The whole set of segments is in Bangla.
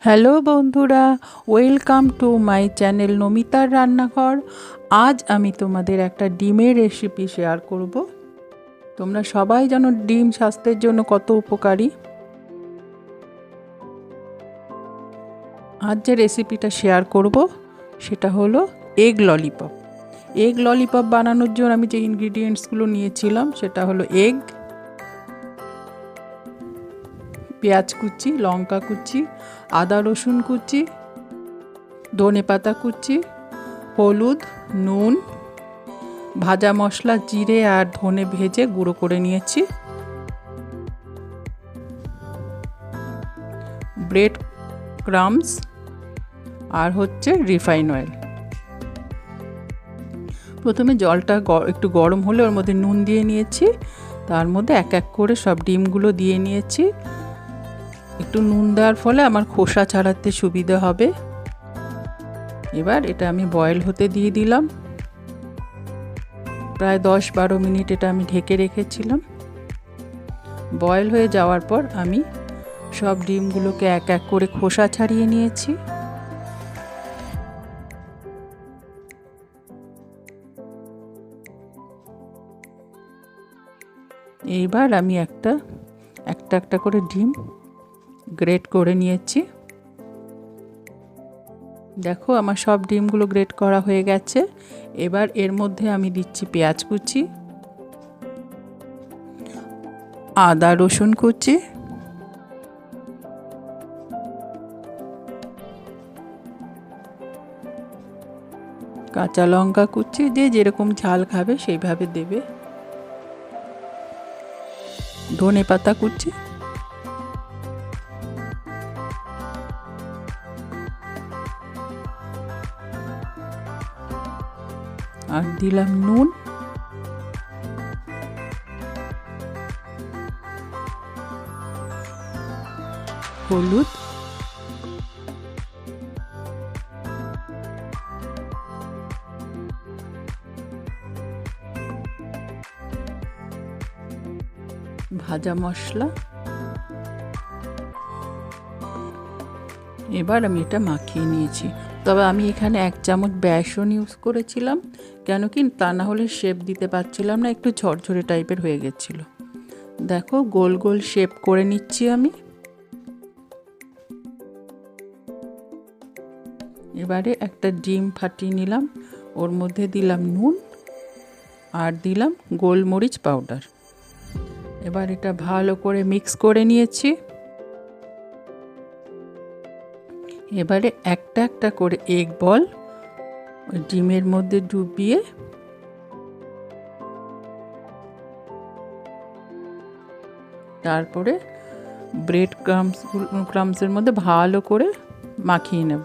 হ্যালো বন্ধুরা, ওয়েলকাম টু মাই চ্যানেল নমিতার রান্নাঘর। আজ আমি তোমাদের একটা ডিমের রেসিপি শেয়ার করব। তোমরা সবাই জানো ডিম স্বাস্থ্যের জন্য কত উপকারী। আজ যে রেসিপিটা শেয়ার করব সেটা হলো এগ ললিপপ। এগ ললিপপ বানানোর জন্য আমি যে ইনগ্রিডিয়েন্টসগুলো নিয়েছিলাম সেটা হলো এগ, পেঁয়াজ কুচি, লঙ্কা কুচি, আদা রসুন কুচি, ধনেপাতা কুচি, হলুদ, নুন, ভাজা মশলা জিরে আর ধনে ভেজে গুঁড়ো করে নিয়েছি, ব্রেড ক্রাম্বস আর হচ্ছে রিফাইন অয়েল। প্রথমে জলটা একটু গরম হলে ওর মধ্যে নুন দিয়ে নিয়েছি, তার মধ্যে এক এক করে সব ডিমগুলো দিয়ে নিয়েছি। একটু নুন দেওয়ার ফলে আমার খোসা ছাড়াতে সুবিধা হবে। এবার এটা আমি বয়েল হতে দিয়ে দিলাম। প্রায় 10-12 মিনিট এটা আমি ঢেকে রেখেছিলাম। বয়েল হয়ে যাওয়ার পর আমি সব ডিমগুলোকে এক এক করে খোসা ছাড়িয়ে নিয়েছি। এইবার আমি একটা একটা করে ডিম গ্রেট করে নিয়েছি। দেখো আমার সব ডিমগুলো গ্রেট করা হয়ে গেছে। এবার এর মধ্যে আমি দিচ্ছি পেঁয়াজ কুচি, আদা রসুন কুচি, কাঁচা লঙ্কা কুচি, যে যেরকম ঝাল খাবে সেইভাবে দেবে, ধনেপাতা কুচি, আর দিলাম নুন, হলুদ, ভাজা মশলা। এবার আমি এটা মাখিয়ে নিয়েছি। তবে আমি এখানে 1 চামচ বেসন ইউজ করেছিলাম, কেন কি তা না হলে শেপ দিতে পারছিলাম না, একটু ঝরঝরে টাইপের হয়ে গেছিলো। দেখো গোল গোল শেপ করে নিচ্ছি আমি। এবারে একটা ডিম ফাটিয়ে নিলাম, ওর মধ্যে দিলাম নুন আর দিলাম গোলমরিচ পাউডার। এবার এটা ভালো করে মিক্স করে নিয়েছি। এবারে একটা করে এগ বল ডিমের মধ্যে ডুবিয়ে তারপরে ব্রেড ক্রাম্বসের মধ্যে ভালো করে মাখিয়ে নেব।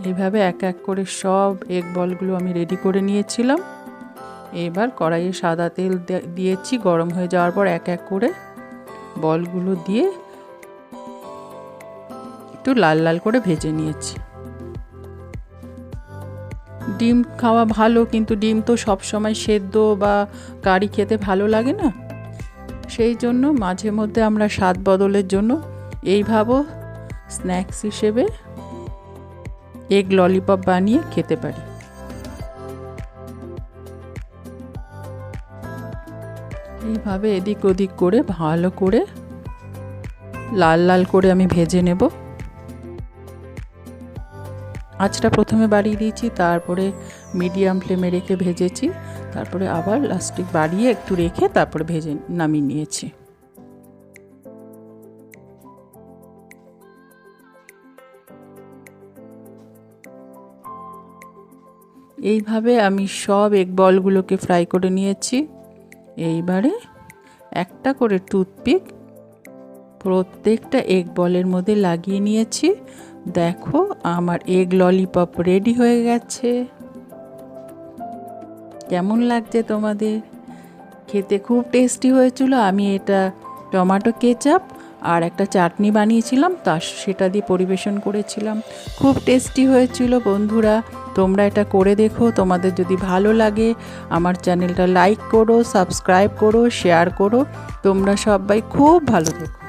এইভাবে এক এক করে সব এগ বলগুলো আমি রেডি করে নিয়েছিলাম। এবার কড়াইয়ে সাদা তেল দিয়েছি, গরম হয়ে যাওয়ার পর এক এক করে বলগুলো দিয়ে একটু লাল লাল করে ভেজে নিয়েছি। ডিম খাওয়া ভালো, কিন্তু ডিম তো সব সময় সেদ্ধ বা কারি খেতে ভালো লাগে না। সেই জন্য মাঝে মধ্যে আমরা স্বাদ বদলের জন্য এইভাবে স্ন্যাক্স হিসেবে এগ ললিপপ বানিয়ে খেতে পারি। এইভাবে এদিক ওদিক করে ভালো করে লাল লাল করে আমি ভেজে নেব। আঁচটা প্রথমে বাড়িয়ে দিয়েছি, তারপরে মিডিয়াম ফ্লেমে রেখে ভেজেছি, তারপরে আবার লাস্টে বাড়িয়ে একটু রেখে তারপরে ভেজে নামিয়ে নিয়েছি। এইভাবে আমি সব এগ বলগুলোকে ফ্রাই করে নিয়েছি। এইবারে একটা করে টুথপিক প্রত্যেকটা এগ বলের মধ্যে লাগিয়ে নিয়েছি। দেখো আমার এগ ললিপপ রেডি হয়ে গেছে। কেমন লাগছে তোমাদের? খেতে খুব টেস্টি হয়েছিল। আমি এটা টমেটো কেচাপ আর একটা চাটনি বানিয়েছিলাম, সেটা দিয়ে পরিবেশন করেছিলাম। খুব টেস্টি হয়েছিল বন্ধুরা, তোমরা এটা করে দেখো। তোমাদের যদি ভালো লাগে আমার চ্যানেলটা লাইক করো, সাবস্ক্রাইব করো, শেয়ার করো। তোমরা সবাই খুব ভালো থেকো।